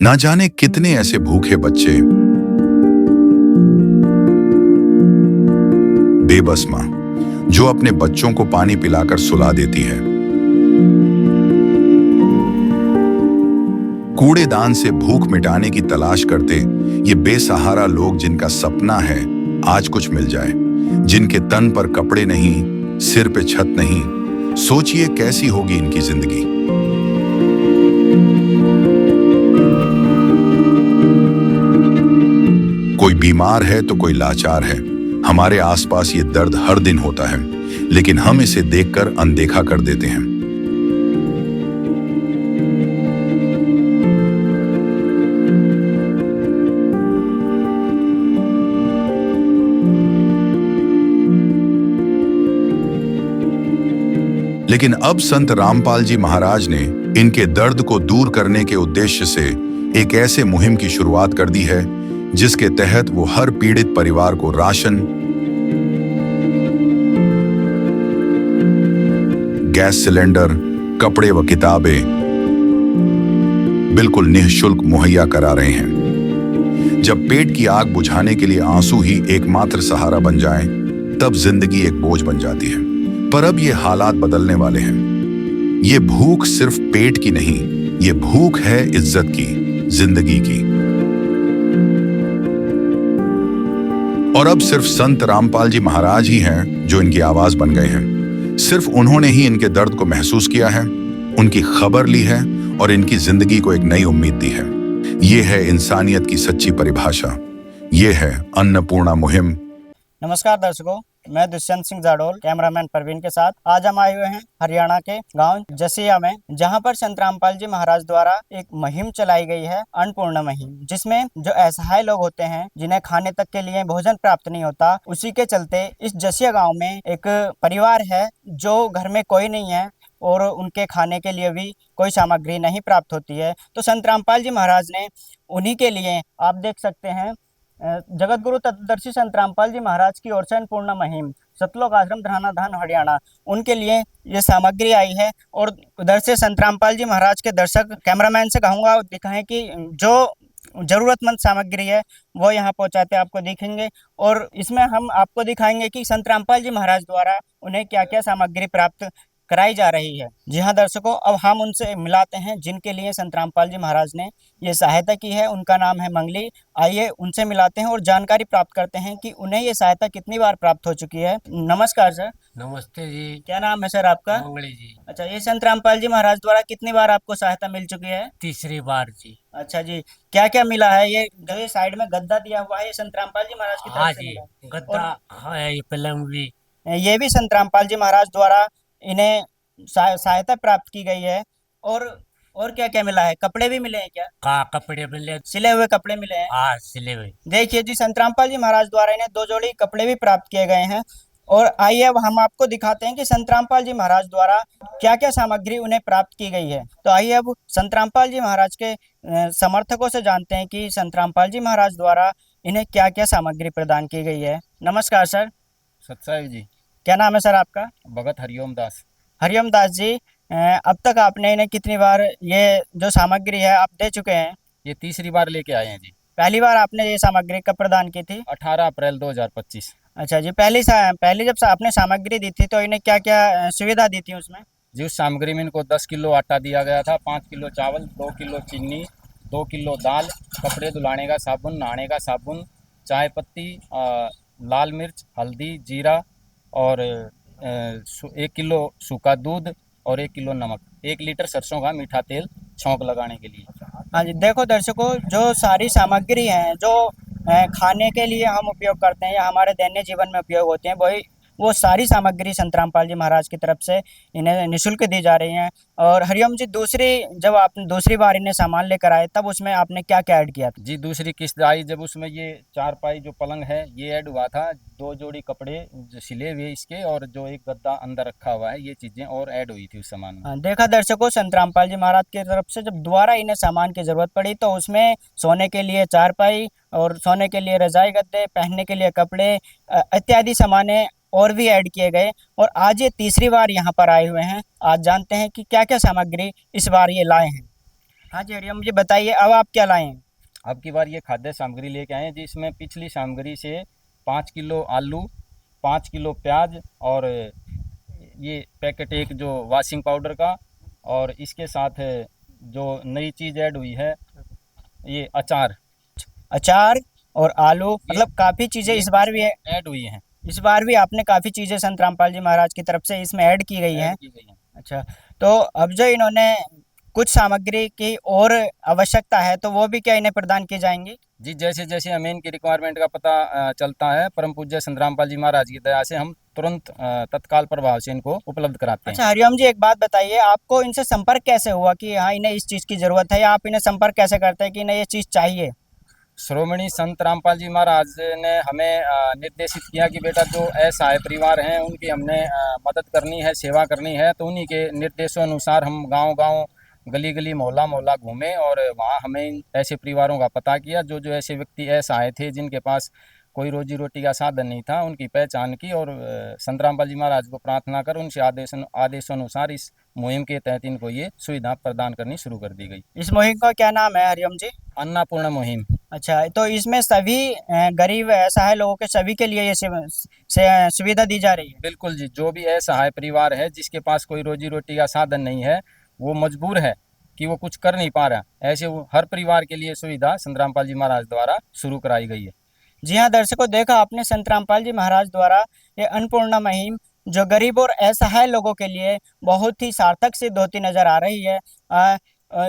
ना जाने कितने ऐसे भूखे बच्चे, बेबस माँ जो अपने बच्चों को पानी पिलाकर सुला देती है, कूड़ेदान से भूख मिटाने की तलाश करते ये बेसहारा लोग जिनका सपना है आज कुछ मिल जाए, जिनके तन पर कपड़े नहीं, सिर पे छत नहीं। सोचिए कैसी होगी इनकी जिंदगी। कोई बीमार है तो कोई लाचार है। हमारे आसपास ये दर्द हर दिन होता है, लेकिन हम इसे देखकर अनदेखा कर देते हैं। लेकिन अब संत रामपाल जी महाराज ने इनके दर्द को दूर करने के उद्देश्य से एक ऐसे मुहिम की शुरुआत कर दी है जिसके तहत वो हर पीड़ित परिवार को राशन, गैस सिलेंडर, कपड़े व किताबें बिल्कुल निःशुल्क मुहैया करा रहे हैं। जब पेट की आग बुझाने के लिए आंसू ही एकमात्र सहारा बन जाएं, तब जिंदगी एक बोझ बन जाती है। पर अब ये हालात बदलने वाले हैं। ये भूख सिर्फ पेट की नहीं, ये भूख है इज्जत की, जिंदगी की। और अब सिर्फ संत रामपाल जी महाराज ही हैं जो इनकी आवाज बन गए हैं। सिर्फ उन्होंने ही इनके दर्द को महसूस किया है, उनकी खबर ली है और इनकी जिंदगी को एक नई उम्मीद दी है। ये है इंसानियत की सच्ची परिभाषा। ये है अन्नपूर्णा मुहिम। नमस्कार दर्शकों, मैं दुष्यंत सिंह जाडोल कैमरामैन प्रवीण के साथ आज हम आए हुए हैं हरियाणा के गांव जसिया में, जहां पर संत रामपाल जी महाराज द्वारा एक मुहिम चलाई गई है, अन्नपूर्णा मुहिम, जिसमें जो असहाय लोग होते हैं जिन्हें खाने तक के लिए भोजन प्राप्त नहीं होता, उसी के चलते इस जसिया गांव में एक परिवार है जो घर में कोई नहीं है और उनके खाने के लिए भी कोई सामग्री नहीं प्राप्त होती है। तो संत रामपाल जी महाराज ने उन्हीं के लिए, आप देख सकते हैं, जगत गुरु तत्वदर्शी संत रामपाल जी महाराज की ओर से अन्नपूर्णा मुहिम, सतलोक आश्रम धराना धान हरियाणा, उनके लिए ये सामग्री आई है। और उधर से संत रामपाल जी महाराज के दर्शक कैमरामैन से कहूँगा दिखाएं कि जो जरूरतमंद सामग्री है वो यहाँ पहुँचाते आपको दिखेंगे। और इसमें हम आपको दिखाएंगे कि संत रामपाल जी महाराज द्वारा उन्हें क्या क्या सामग्री प्राप्त कराई जा रही है। जी हाँ दर्शकों, अब हम उनसे मिलाते हैं जिनके लिए संत रामपाल जी महाराज ने ये सहायता की है। उनका नाम है मंगली। आइए उनसे मिलाते हैं और जानकारी प्राप्त करते हैं कि उन्हें ये सहायता कितनी बार प्राप्त हो चुकी है। नमस्कार सर। नमस्ते जी। क्या नाम है सर आपका? मंगली जी। अच्छा, ये संत रामपाल जी महाराज द्वारा कितनी बार आपको सहायता मिल चुकी है? तीसरी बार जी। अच्छा जी, क्या क्या मिला है? ये जो ये साइड में गद्दा दिया हुआ है, ये संत रामपाल जी महाराज की तरफ हाँ से जी, मिला गद्दा है, ये पलंग भी। और ये भी संत रामपाल जी महाराज द्वारा इन्हें सहायता प्राप्त की गई है। और क्या क्या मिला है? कपड़े भी मिले हैं क्या? कपड़े मिले। सिले हुए कपड़े मिले हैं। हाँ, सिले हुए। देखिए जी, संत रामपाल जी महाराज द्वारा इन्हें 2 जोड़ी कपड़े भी प्राप्त किए गए हैं। और आइए अब हम आपको दिखाते हैं कि संत रामपाल जी महाराज द्वारा क्या क्या सामग्री उन्हें प्राप्त की गई है। तो आइए अब संत रामपाल जी महाराज के समर्थकों से जानते हैं कि संत रामपाल जी महाराज द्वारा इन्हें क्या क्या सामग्री प्रदान की गई है। नमस्कार सर। सत्साई जी। क्या नाम है सर आपका? भगत हरिओम दास। हरिओम दास जी, अब तक आपने इन्हें कितनी बार ये जो सामग्री है आप दे चुके हैं? ये तीसरी बार लेके आए हैं जी। पहली बार आपने ये सामग्री कब प्रदान की थी? 18 अप्रैल 2025। अच्छा जी, पहली जब आपने सामग्री दी थी तो इन्हें क्या क्या सुविधा दी थी उसमें? जी, उस सामग्री में इनको 10 किलो आटा दिया गया था, 5 किलो चावल, 2 किलो चीनी, 2 किलो दाल, कपड़े धुलाने का साबुन, नहाने का साबुन, चाय पत्ती, लाल मिर्च, हल्दी, जीरा और 1 किलो सूखा दूध और 1 किलो नमक, 1 लीटर सरसों का मीठा तेल छौंक लगाने के लिए। हाँ जी, देखो दर्शकों, जो सारी सामग्री हैं जो खाने के लिए हम उपयोग करते हैं या हमारे दैनिक जीवन में उपयोग होते हैं, वही वो सारी सामग्री संत रामपाल जी महाराज की तरफ से इन्हें निःशुल्क दी जा रही हैं। और हरिओम जी, जब आप दूसरी बार इन्हें सामान लेकर आए तब उसमें आपने क्या क्या ऐड किया था? जी, दूसरी किस्त आई जब उसमें ये चारपाई जो पलंग है ये ऐड हुआ था, 2 जोड़ी कपड़े जो सिले हुए इसके और जो एक गद्दा अंदर रखा हुआ है, ये चीज़ें और ऐड हुई थी उस सामान में। देखा दर्शकों, संत रामपाल जी महाराज की तरफ से जब दोबारा इन्हें सामान की जरूरत पड़ी तो उसमें सोने के लिए चारपाई और सोने के लिए रजाई गद्दे, पहनने के लिए कपड़े इत्यादि सामानें और भी ऐड किए गए। और आज ये तीसरी बार यहाँ पर आए हुए हैं। आज जानते हैं कि क्या क्या सामग्री इस बार ये लाए हैं। हाँ जी हरिओम जी, बताइए अब आप क्या लाए हैं। अब की बार ये खाद्य सामग्री लेके आए हैं, जिसमें पिछली सामग्री से 5 किलो आलू, 5 किलो प्याज और ये पैकेट एक जो वॉशिंग पाउडर का, और इसके साथ जो नई चीज़ ऐड हुई है ये अचार, अचार और आलू, ये मतलब काफी चीजें ये इस बार भी है। ऐड हुई हैं, इस बार भी आपने काफी चीजें संत रामपाल जी महाराज की तरफ से इसमें ऐड की गई हैं। ऐड की गई हैं। अच्छा, तो अब जो इन्होंने कुछ सामग्री की और आवश्यकता है तो वो भी क्या इन्हें प्रदान की जाएंगी। जी, जैसे जैसे हमें इनकी रिक्वायरमेंट का पता चलता है, परम पूज्य संत रामपाल जी महाराज की दया से हम तुरंत तत्काल प्रभाव से इनको उपलब्ध कराते हैं। अच्छा हरिओम जी, एक बात बताइए, आपको इनसे संपर्क कैसे हुआ कि हाँ इन्हें इस चीज की जरूरत है, या आप इन्हें संपर्क कैसे करते हैं कि इन्हें ये चीज चाहिए। श्रोमणी संत रामपाल जी महाराज ने हमें निर्देशित किया कि बेटा जो असहाय परिवार हैं उनकी हमने मदद करनी है, सेवा करनी है, तो उन्हीं के निर्देशों अनुसार हम गांव गांव, गली गली, मोहल्ला मोहल्ला घूमे और वहाँ हमें इन ऐसे परिवारों का पता किया जो जो ऐसे व्यक्ति असहाय थे, जिनके पास कोई रोजी रोटी का साधन नहीं था, उनकी पहचान की और संत रामपाल जी महाराज को प्रार्थना कर उनसे आदेशानुसार इस मुहिम के तहत इनको ये सुविधा प्रदान करनी शुरू कर दी गई। इस मुहिम का क्या नाम है हरिओम जी। अन्नपूर्ण मुहिम। अच्छा, तो इसमें सभी गरीब असहाय लोगों के सभी के लिए ये सुविधा दी जा रही है। बिल्कुल जी, जो भी असहाय परिवार है जिसके पास कोई रोजी रोटी का साधन नहीं है, वो मजबूर है कि वो कुछ कर नहीं पा रहा, ऐसे वो हर परिवार के लिए सुविधा संत रामपाल जी महाराज द्वारा शुरू कराई गई है। जी हाँ दर्शकों, देखा आपने संत रामपाल जी महाराज द्वारा ये अन्नपूर्णा मुहिम जो गरीब और असहाय लोगों के लिए बहुत ही सार्थक सिद्ध होती नजर आ रही है।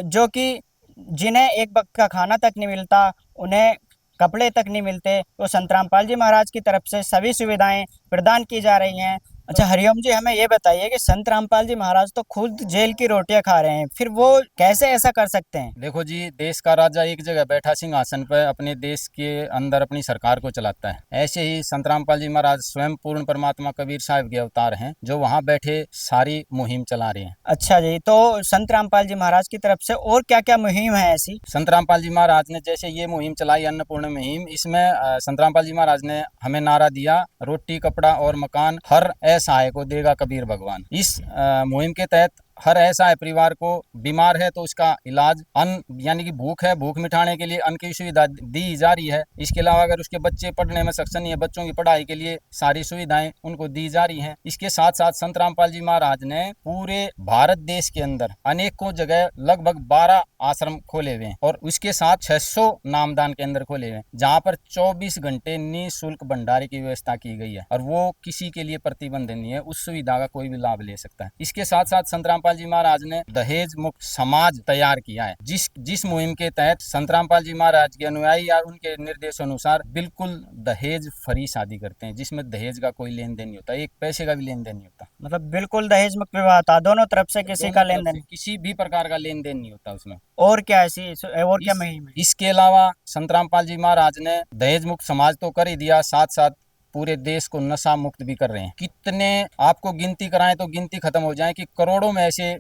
जो कि जिन्हें एक वक्त का खाना तक नहीं मिलता, उन्हें कपड़े तक नहीं मिलते, तो संत रामपाल जी महाराज की तरफ से सभी सुविधाएं प्रदान की जा रही हैं। अच्छा हरिओम जी, हमें ये बताइए कि संत रामपाल जी महाराज तो खुद जेल की रोटियां खा रहे हैं, फिर वो कैसे ऐसा कर सकते हैं। देखो जी, देश का राजा एक जगह बैठा सिंहासन पर अपने देश के अंदर अपनी सरकार को चलाता है, ऐसे ही संत रामपाल जी महाराज स्वयं पूर्ण परमात्मा कबीर साहिब के अवतार हैं, जो वहाँ बैठे सारी मुहिम चला रहे हैं। अच्छा जी, तो संत रामपाल जी महाराज की तरफ से और क्या क्या मुहिम है ऐसी। संत रामपाल जी महाराज ने जैसे ये मुहिम चलाई अन्नपूर्ण मुहिम, इसमें संत रामपाल जी महाराज ने हमें नारा दिया, रोटी कपड़ा और मकान हर असहाय को देगा कबीर भगवान। इस मुहिम के तहत हर असहाय परिवार को बीमार है तो उसका इलाज, अन्न यानी कि भूख है, भूख मिटाने के लिए अन्न की सुविधा दी जा रही है। इसके अलावा अगर उसके बच्चे पढ़ने में सक्षम नहीं है, बच्चों की पढ़ाई के लिए सारी सुविधाएं उनको दी जा रही हैं। इसके साथ साथ संत रामपाल जी महाराज ने पूरे भारत देश के अंदर अनेकों जगह लगभग 12 आश्रम खोले हुए हैं और उसके साथ 600 नामदान केंद्र खोले हुए हैं, जहाँ पर 24 घंटे निःशुल्क भंडारे की व्यवस्था की गई है और वो किसी के लिए प्रतिबंध नहीं है, उस सुविधा का कोई भी लाभ ले सकता है। इसके साथ साथ संत रामपाल जी महाराज ने दहेज मुक्त समाज तैयार किया है, जिस मुहिम के तहत संत रामपाल जी महाराज के अनुयायी या उनके निर्देशानुसार बिल्कुल दहेज फ्री शादी करते हैं, जिसमें दहेज का कोई लेन देन नहीं होता, एक पैसे का भी लेन देन नहीं होता। मतलब बिल्कुल दहेज मुक्त विवाह था, दोनों तरफ से किसी का लेन देन, किसी भी प्रकार का लेन देन नहीं होता उसमें। और क्या ऐसी और क्या मुहिम है। इसके अलावा संत रामपाल जी महाराज ने दहेज मुक्त समाज तो कर ही दिया, साथ साथ पूरे देश को नशा मुक्त भी कर रहे हैं। कितने आपको गिनती कराएं तो गिनती खत्म हो जाए कि करोड़ों में ऐसे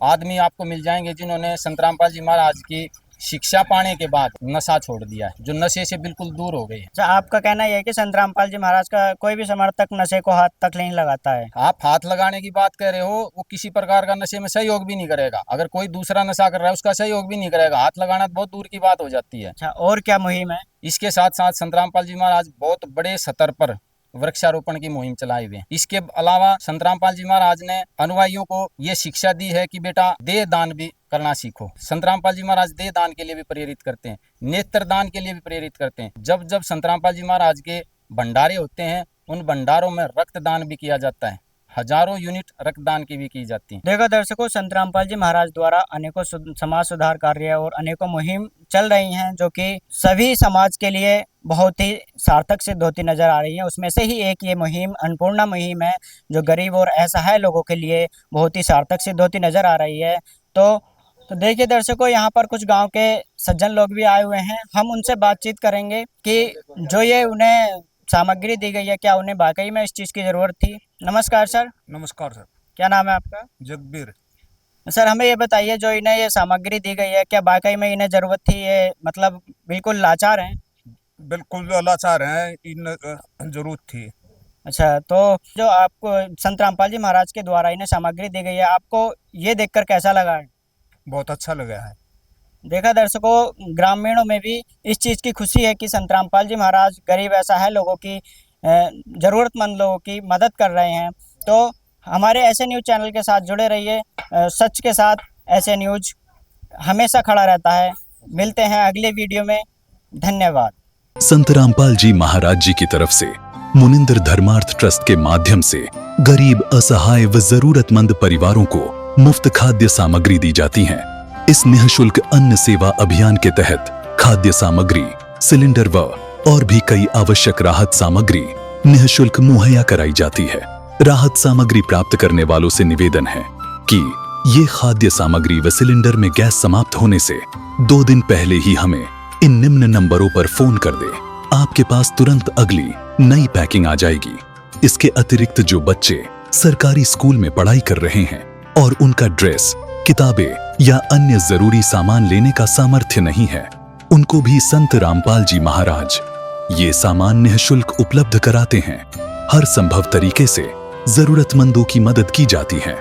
आदमी आपको मिल जाएंगे जिन्होंने संत रामपाल जी महाराज की शिक्षा पाने के बाद नशा छोड़ दिया है, जो नशे से बिल्कुल दूर हो गए हैं। अच्छा, आपका कहना यह है कि संत रामपाल जी महाराज का कोई भी समर्थक नशे को हाथ तक नहीं लगाता है। आप हाथ लगाने की बात कर रहे हो, वो किसी प्रकार का नशे में सहयोग भी नहीं करेगा। अगर कोई दूसरा नशा कर रहा है उसका सहयोग भी नहीं करेगा, हाथ लगाना बहुत दूर की बात हो जाती है। अच्छा, और क्या मुहिम है। इसके साथ साथ संत रामपाल जी महाराज बहुत बड़े स्तर पर वृक्षारोपण की मुहिम चलाई हुई है। इसके अलावा संत रामपाल जी महाराज ने अनुयायियों को ये शिक्षा दी है कि बेटा देह दान भी करना सीखो। संत रामपाल जी महाराज देह दान के लिए भी प्रेरित करते हैं, नेत्र दान के लिए भी प्रेरित करते हैं। जब जब संत रामपाल जी महाराज के भंडारे होते हैं, उन भंडारों में रक्तदान भी किया जाता है, हजारों यूनिट रक्तदान की भी की जाती है। देखो दर्शकों, संत रामपाल जी महाराज द्वारा अनेकों समाज सुधार कार्य और अनेकों मुहिम चल रही हैं, जो कि सभी समाज के लिए बहुत ही सार्थक सिद्ध होती नजर आ रही है। उसमें से ही एक ये मुहिम अन्नपूर्णा मुहिम है, जो गरीब और असहाय लोगों के लिए बहुत ही सार्थक सिद्ध होती नजर आ रही है। तो देखिए दर्शकों, यहाँ पर कुछ गांव के सज्जन लोग भी आए हुए हैं, हम उनसे बातचीत करेंगे कि जो ये उन्हें सामग्री दी गई है, क्या उन्हें वाकई में इस चीज़ की ज़रूरत थी। नमस्कार सर। नमस्कार सर। क्या नाम है आपका। जगबीर। सर, हमें ये बताइए, जो इन्हें ये सामग्री दी गई है, क्या वाकई में इन्हें ज़रूरत थी, ये मतलब बिल्कुल लाचार हैं। बिल्कुल लाचार हैं, इन जरूरत थी। अच्छा, तो जो आपको संत रामपाल जी महाराज के द्वारा इन्हें सामग्री दी गई है, आपको ये देखकर कैसा लगा है। बहुत अच्छा लगा है। देखा दर्शकों, ग्रामीणों में भी इस चीज़ की खुशी है कि संत रामपाल जी महाराज गरीब ऐसा है लोगों की ज़रूरतमंद लोगों की मदद कर रहे हैं। तो हमारे ऐसे न्यूज़ चैनल के साथ जुड़े रहिए, सच के साथ ऐसे न्यूज़ हमेशा खड़ा रहता है। मिलते हैं अगले वीडियो में। धन्यवाद। संत रामपाल जी महाराज जी की तरफ से मुनिंदर धर्मार्थ ट्रस्ट के माध्यम से गरीब, असहाय व जरूरतमंद परिवारों को मुफ्त खाद्य सामग्री दी जाती है। इस निःशुल्क अन्न सेवा अभियान के तहत खाद्य सामग्री, सिलेंडर व और भी कई आवश्यक राहत सामग्री निःशुल्क मुहैया कराई जाती है। राहत सामग्री प्राप्त करने वालों से निवेदन है कि ये खाद्य सामग्री व सिलेंडर में गैस समाप्त होने से 2 दिन पहले ही हमें इन निम्न नंबरों पर फोन कर दे। आपके पास तुरंत अगली नई पैकिंग आ जाएगी। इसके अतिरिक्त जो बच्चे सरकारी स्कूल में पढ़ाई कर रहे हैं और उनका ड्रेस, किताबें या अन्य जरूरी सामान लेने का सामर्थ्य नहीं है, उनको भी संत रामपाल जी महाराज ये सामान निःशुल्क उपलब्ध कराते हैं। हर संभव तरीके से जरूरतमंदों की मदद की जाती है।